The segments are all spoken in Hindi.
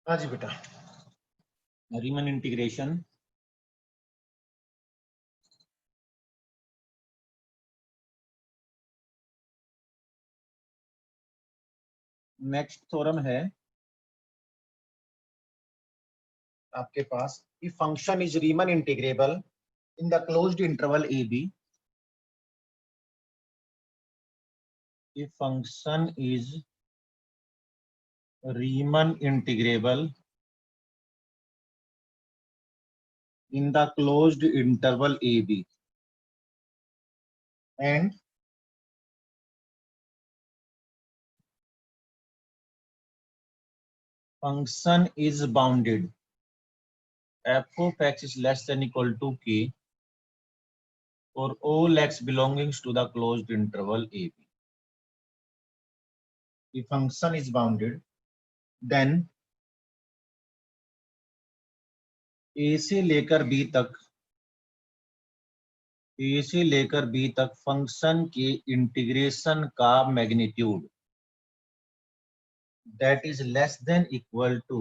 हाँ जी बेटा, रीमन इंटीग्रेशन। नेक्स्ट थ्योरम है आपके पास, if function is Riemann integrable in the closed interval AB, if function is Riemann integrable in the closed interval AB and function is bounded, f of x is less than equal to k for all x belongings to the closed interval AB. If function is bounded, then a से लेकर b तक फंक्शन के इंटीग्रेशन का magnitude that is less than equal to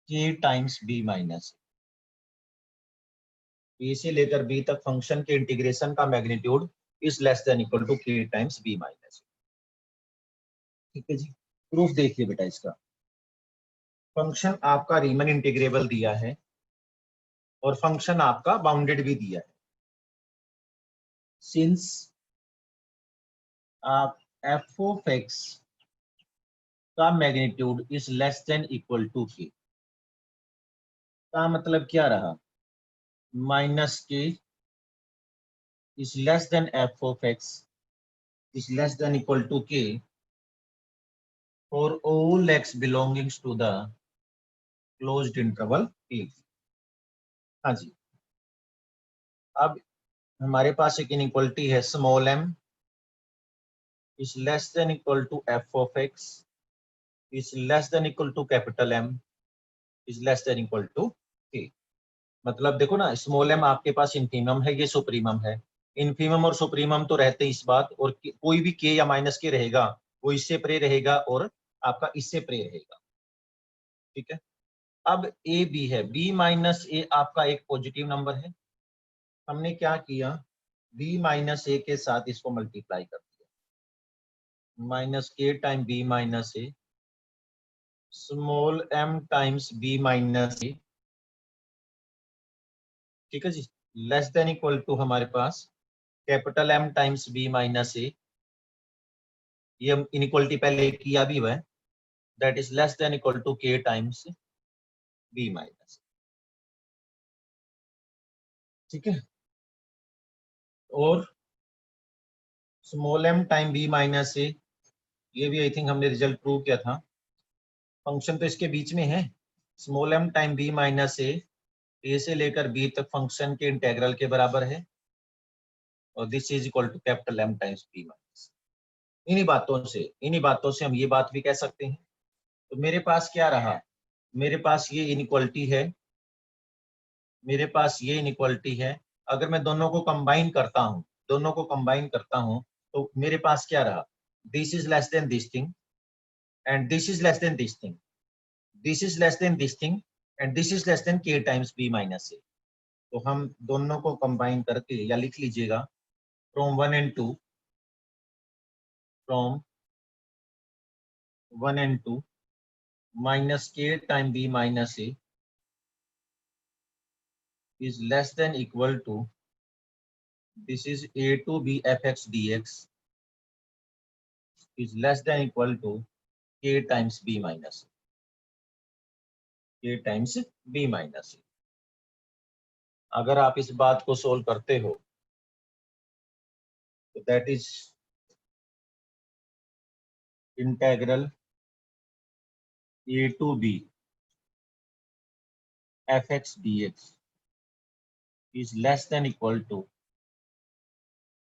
k times b minus a से लेकर b तक फंक्शन के इंटीग्रेशन का magnitude is less than equal to k times b minus। ठीक है जी, प्रूफ देखिए बेटा इसका। फंक्शन आपका रीमन इंटीग्रेबल दिया है और फंक्शन आपका बाउंडेड भी दिया है। सिंस आप f of x का magnitude is less than equal to k, का मतलब क्या रहा, माइनस के is less than f of x is less than equal to k for all x belongings to the closed interval a। हाँ जी, अब हमारे पास एक इनइक्वलिटी है, small m is less than equal to f of x is less than equal to capital M is less than equal to k। मतलब देखो ना, स्मॉल m आपके पास इन्फीमम है, ये सुप्रीमम है। इन्फीमम और सुप्रीमम तो रहते इस बात, और कोई भी k या माइनस k रहेगा वो इससे परे रहेगा और आपका इससे परे रहेगा। ठीक है, अब a b है, b माइनस ए आपका एक पॉजिटिव नंबर है। हमने क्या किया, b माइनस ए के साथ इसको मल्टीप्लाई कर दिया, माइनस के time b minus a small m times b minus a. ठीक है जी, लेस देन इक्वल टू हमारे पास capital M times b minus a, ये इनइक्वलिटी पहले किया भी हुआ है, that is less than equal to k times b minus. ठीक है, और small m time b minus a, ये भी आई थिंक हमने रिजल्ट प्रूव किया था। फंक्शन तो इसके बीच में है, small m time b minus a से लेकर b तक फंक्शन के इंटीग्रल के बराबर है, और this is equal to capital M times b minus. इन्हीं बातों से हम ये बात भी कह सकते हैं। तो मेरे पास क्या रहा, मेरे पास ये इनइक्वलिटी है, मेरे पास ये इनइक्वलिटी है। अगर मैं दोनों को कंबाइन करता हूं तो मेरे पास क्या रहा, this is less than this thing and this is less than this thing, this is less than this thing and this is less than k times b minus a. तो हम दोनों को कंबाइन करके, या लिख लीजिएगा, from 1 and 2, from 1 and 2 minus k time b minus a is less than equal to, this is a to b fx dx is less than equal to k times b minus k times b minus। अगर आप इस बात को सोल्व करते हो तो that is integral a to b fx dx is less than equal to,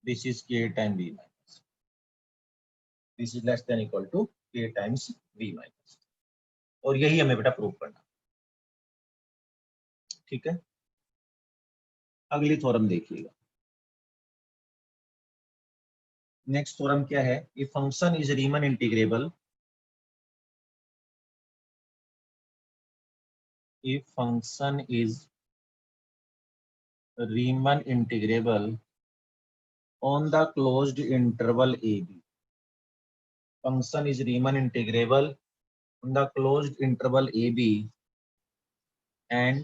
this is k times b minus, this is less than equal to k times b minus। और यही हमें बेटा प्रूव करना। ठीक है, अगली थ्योरम देखिएगा। नेक्स्ट थ्योरम क्या है, if function is Riemann integrable if function is Riemann integrable on the closed interval AB. Function is Riemann integrable on the closed interval AB and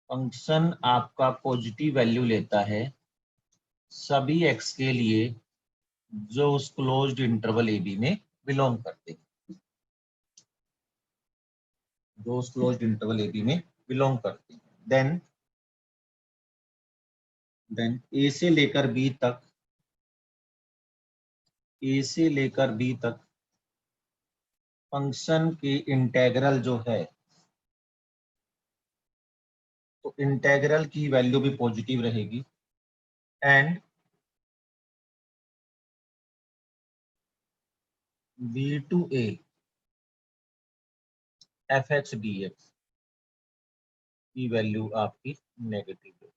function आपका पॉजिटिव वैल्यू लेता है सभी x के लिए जो उस क्लोज्ड इंटरवल AB में बिलोंग करते हैं, जो उस क्लोज्ड इंटरवल AB में बिलोंग करते हैं। देन A से लेकर B तक, A से लेकर B तक फंक्शन की इंटेग्रल जो है, तो इंटेग्रल की वैल्यू भी पॉजिटिव रहेगी and B to A fx dx की वैल्यू आपकी नेगेटिव है।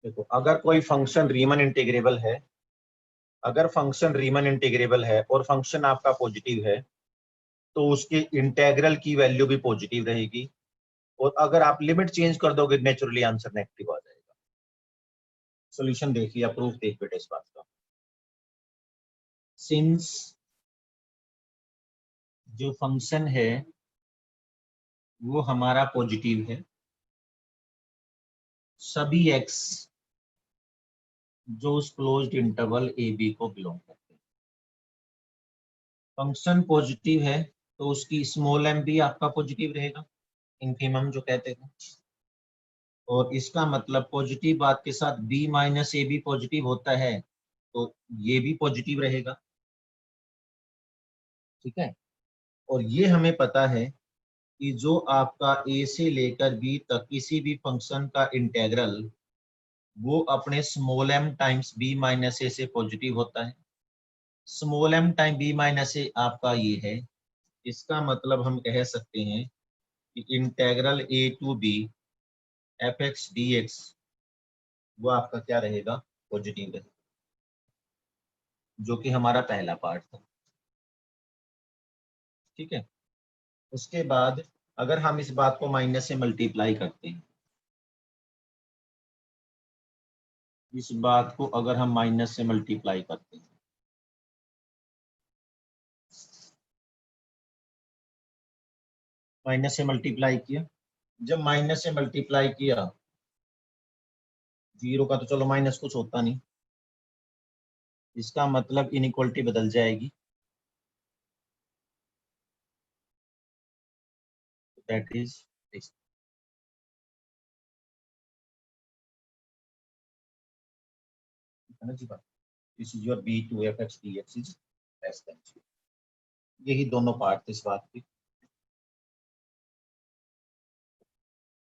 देखो, अगर कोई फंक्शन रीमन इंटीग्रेबल है, अगर फंक्शन रीमन इंटीग्रेबल है और फंक्शन आपका पॉजिटिव है, तो उसके इंटेग्रल की वैल्यू भी पॉजिटिव रहेगी, और अगर आप लिमिट चेंज कर दोगे नेचुरली आंसर नेगेटिव आ जाएगा। सॉल्यूशन देखिए, प्रूफ देख बेटे इस बात का। सिंस जो फंक्शन है वो हमारा पॉजिटिव है, सभी x जो उस क्लोज्ड इंटरवल ए बी को बिलोंग करते हैं। फंक्शन पॉजिटिव है तो उसकी स्मॉल m भी आपका पॉजिटिव रहेगा, इन्फिमम जो कहते हैं, और इसका मतलब पॉजिटिव बात के साथ b माइनस ए भी पॉजिटिव होता है तो ये भी पॉजिटिव रहेगा। ठीक है, और ये हमें पता है कि जो आपका a से लेकर b तक किसी भी फंक्शन का इंटेग्रल वो अपने small m times b minus a से पॉजिटिव होता है। Small m time b minus a आपका ये है, इसका मतलब हम कह सकते हैं कि integral a to b fx dx वो आपका क्या रहेगा, पॉजिटिव रहेगा, जो कि हमारा पहला पार्ट था। ठीक है, उसके बाद अगर हम इस बात को माइनस से मल्टीप्लाई करते हैं, इस बात को अगर हम माइनस से मल्टीप्लाई करते हैं, माइनस से मल्टीप्लाई किया, जब माइनस से मल्टीप्लाई किया, जीरो का तो चलो माइनस कुछ होता नहीं, इसका मतलब इनइक्वालिटी बदल जाएगी, that is this. This is your b to fx dx is less than 0। यही दोनों पार्ट थे इस बात की।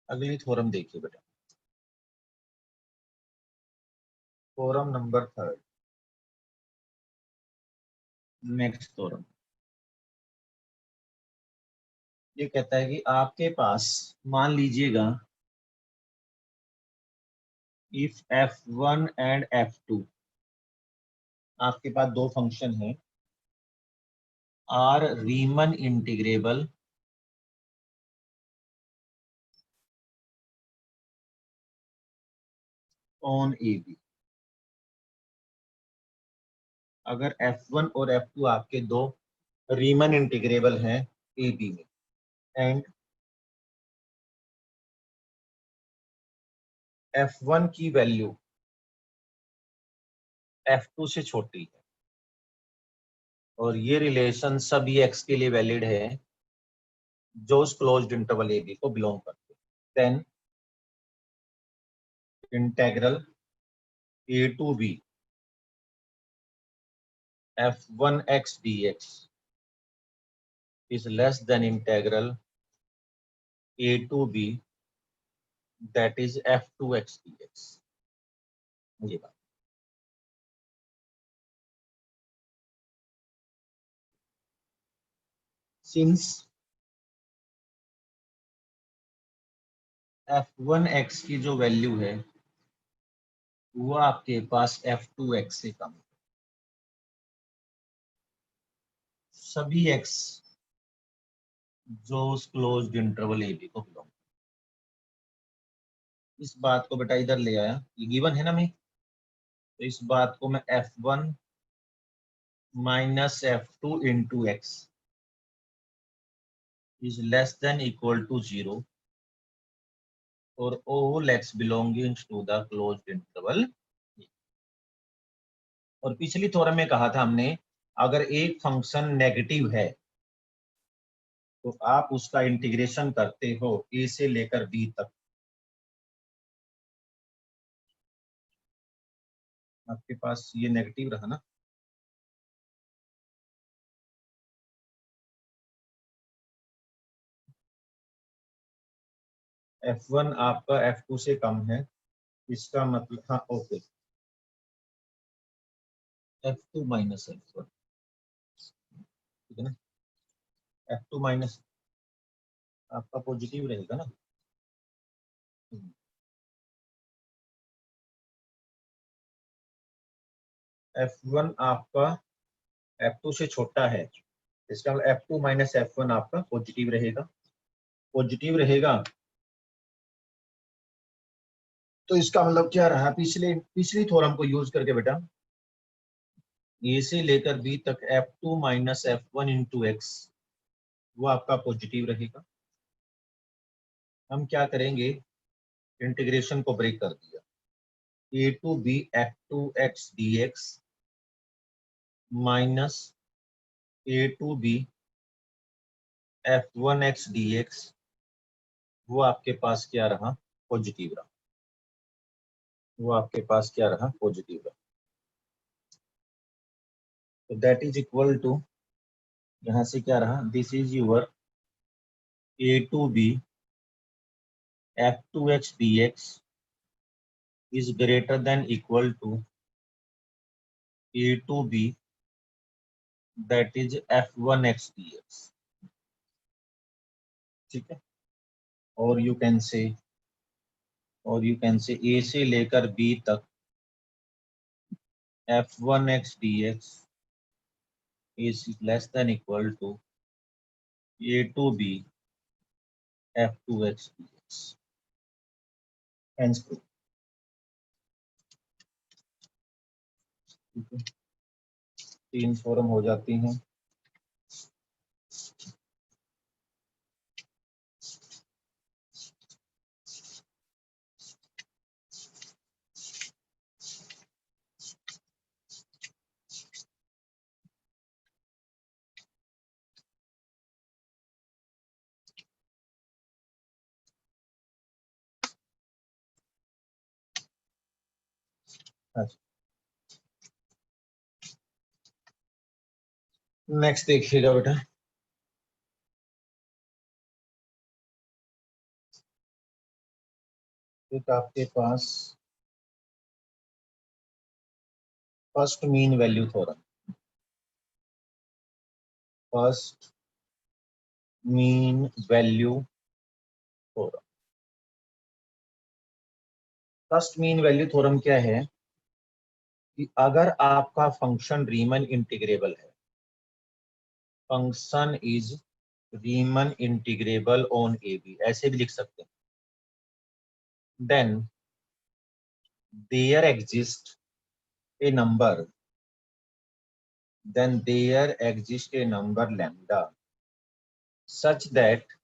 अगली थ्योरम देखिए बेटा, थ्योरम नंबर 3, नेक्स्ट थ्योरम। ये कहता है कि आपके पास मान लीजिएगा इफ f1 एंड f2, आपके पास दो फंक्शन हैं, are Riemann integrable on a b. अगर f1 और f2 आपके दो रीमन इंटीग्रेबल हैं ए बी में एंड f1 की वैल्यू f2 से छोटी है, और ये रिलेशन सभी x के लिए वैलिड है जो उस क्लोज्ड इंटरवल ए बी को बिलोंग करते हैं, then integral a to b f1x dx is less than integral a to b that is f2x dx। ये बात सिंस f1x की जो वैल्यू है वो आपके पास f2x से कम है, सभी x जो उस क्लोज्ड इंटरवल ए बी को बिलोंग, इस बात को बेटा इधर ले आया, ये गिवन है ना मैं, तो इस बात को मैं f1 minus f2 into x is less than equal to 0 और all x belonging to the closed interval। और पिछली थ्योरम में कहा था हमने, अगर एक फंक्शन नेगेटिव है तो आप उसका इंटीग्रेशन करते हो a से लेकर b तक, आपके पास ये नेगेटिव रहा ना, f1 आपका f2 से कम है, इसका मतलब, हाँ ओके, f2 माइनस f1, ठीक है ना, f2 माइनस आपका पॉजिटिव रहेगा ना, f1 आपका f2 से छोटा है, इसका मतलब f2 माइनस f1 आपका पॉजिटिव रहेगा, पॉजिटिव रहेगा। तो इसका मतलब क्या रहा, पिछली थ्योरम को यूज करके बेटा ए से लेकर बी तक f2 minus f1 into x वो आपका पॉजिटिव रहेगा। हम क्या करेंगे, इंटीग्रेशन को ब्रेक कर दिया, a to b f2x dx minus a to b f1x dx वो आपके पास क्या रहा, पॉजिटिव रहा, वो आपके पास क्या रहा, पॉजिटिव रहा। तो दैट इज इक्वल टू, यहाँ से क्या रहा, this is your a to b f2x dx is greater than equal to a to b that is f1x dx, ठीक है। और यू कैन से a से लेकर b तक f1x dx is less than equal to a to b f2x dx, hence proof, ठीक है। 3 फॉर्म हो जाती हैं। नेक्स्ट देखिएगा बेटा, एक आपके पास first mean value theorem, first mean value theorem. First mean value theorem क्या है कि अगर आपका फंक्शन रीमन इंटीग्रेबल है, function is Riemann integrable on a b, ऐसे भी लिख सकते हैं, then there exist a number, then there exists a number lambda such that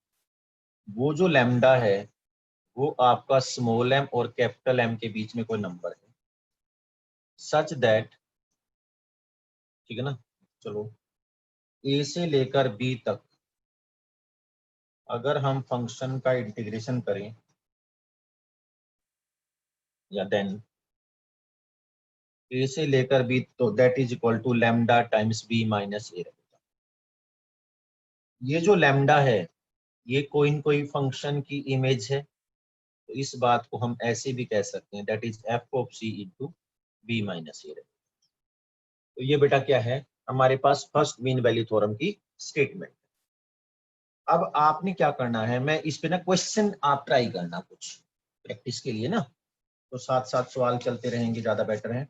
वो जो लैम्डा है वो आपका स्मॉल एम और कैपिटल एम के बीच में कोई नंबर है, सच दैट, ठीक है ना। चलो ए से लेकर बी तक अगर हम फंक्शन का इंटीग्रेशन करें, या देन ए से लेकर बी, तो that is equal to lambda times b minus a रहेगा। ये जो लैम्डा है ये कोई फंक्शन की इमेज है, तो इस बात को हम ऐसे भी कह सकते हैं, that is f of c into b minus a रहेगा। तो ये बेटा क्या है, हमारे पास फर्स्ट मीन वैल्यू थ्योरम की स्टेटमेंट। अब आपने क्या करना है, मैं इस पे ना क्वेश्चन आप ट्राई करना कुछ प्रैक्टिस के लिए ना, तो साथ साथ सवाल चलते रहेंगे, ज्यादा बेटर है।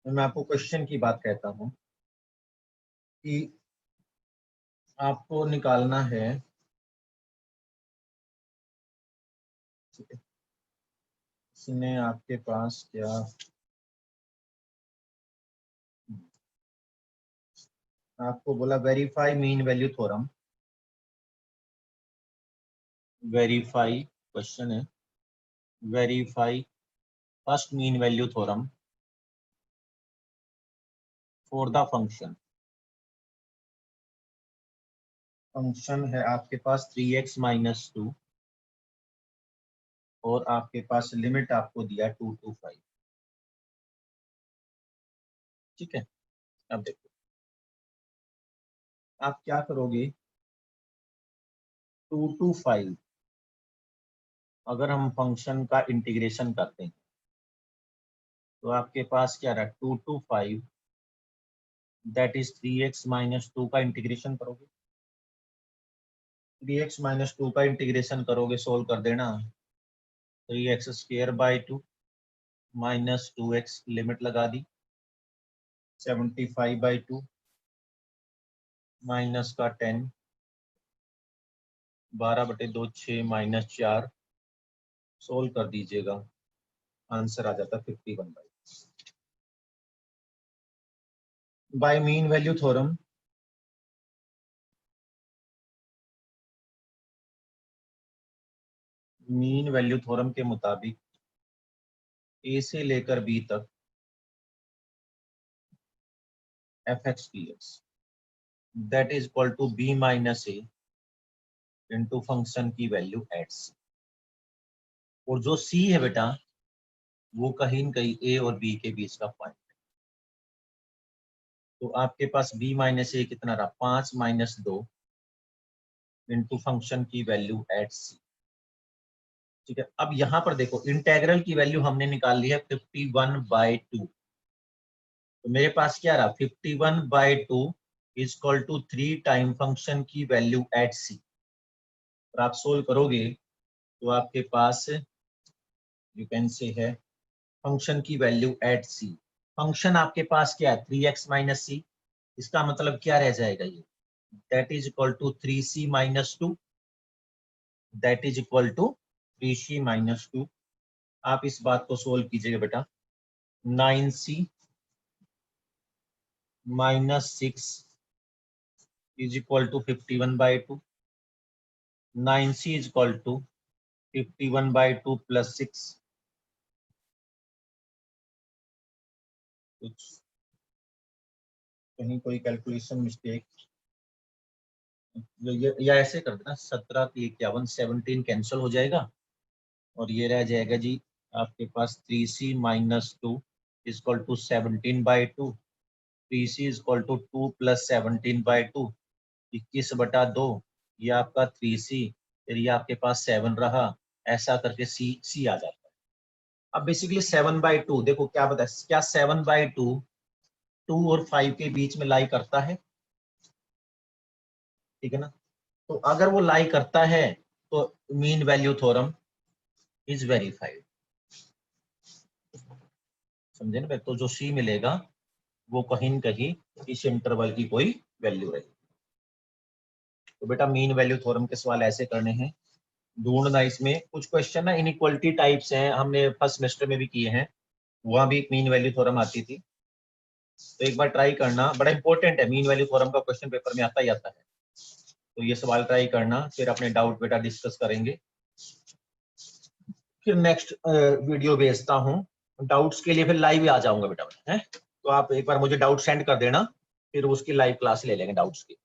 तो मैं आपको क्वेश्चन की बात कहता हूँ कि आपको निकालना है, ठीक है, इसने आपके पास क्या, आपको बोला verify mean value theorem, verify, question है verify first mean value theorem for the function. Function है आपके पास 3x माइनस 2 और आपके पास लिमिट आपको दिया 2 to 5, ठीक है। अब देखो आप क्या करोगे, 2 to 5 अगर हम फंक्शन का इंटीग्रेशन करते हैं तो आपके पास क्या रहा, 2 to 5 that is 3x minus 2 का इंटीग्रेशन करोगे, 3x माइनस 2 का इंटीग्रेशन करोगे, सोल्व कर देना, 3x square by 2 minus 2x, limit लगा दी 75/2 माइनस का 10, 12/2 6 माइनस 4, सोल्व कर दीजिएगा, आंसर आ जाता 51 by mean value theorem. Mean value theorem के मुताबिक ए से लेकर बी तक fx dx that is equal to b minus a into function की वैल्यू एट सी, और जो c है बेटा वो कहीं न कहीं a और b के बीच का पॉइंट है। तो आपके पास b माइनस ए कितना रहा, 5 माइनस 2 इंटू फंक्शन की वैल्यू एट सी, ठीक है। अब यहाँ पर देखो इंटेग्रल की वैल्यू हमने निकाल ली है 51/2, तो मेरे पास क्या रहा, 51/2 is equal to 3 time function की वैल्यू एट सी, और आप सोल्व करोगे तो आपके पास यू कैन से है फंक्शन की वैल्यू एट सी, फंक्शन आपके पास क्या है 3x माइनस सी, इसका मतलब क्या रह जाएगा ये, that is equal to 3c minus 2, that is equal to 3c minus 2। आप इस बात को सोल्व कीजिएगा बेटा, 9c minus 6 is equal to 51/2, 9c is equal to 51/2 plus 6, कुछ कहीं कोई कैलकुलेशन मिस्टेक, या ऐसे कर देना 17 की 51, 17 कैंसिल हो जाएगा और ये रह जाएगा जी आपके पास 3c minus 2 is equal to 17/2, 3c is equal to 2 plus 17/2, 21/2, ये आपका 3c, फिर ये आपके पास 7 रहा, ऐसा करके c आ जाता है। अब बेसिकली 7/2 देखो क्या बता, क्या 7/2 2 और 5 के बीच में लाई करता है, ठीक है ना। तो अगर वो लाई करता है तो mean value theorem is verified, समझे ना। तो जो सी मिलेगा वो कहीं न कहीं इस इंटरवल की कोई वैल्यू रहेगी। तो बेटा मीन वैल्यू थ्योरम के सवाल ऐसे करने हैं, ढूंढना, इसमें कुछ क्वेश्चन ना इनइक्वालिटी टाइप्स हैं, हमने फर्स्ट सेमेस्टर में भी किए हैं, वहां भी एक मीन वैल्यू थ्योरम आती थी, तो एक बार ट्राई करना, बड़ा इंपॉर्टेंट है, मीन वैल्यू थ्योरम का क्वेश्चन पेपर में आता ही आता है, तो ये सवाल ट्राई करना, फिर अपने डाउट बेटा डिस्कस करेंगे, फिर नेक्स्ट वीडियो भेजता हूँ डाउट्स के लिए, फिर लाइव ही आ जाऊंगा बेटा है, तो आप एक बार मुझे डाउट सेंड कर देना, फिर उसकी लाइव क्लास ले लेंगे डाउट्स की।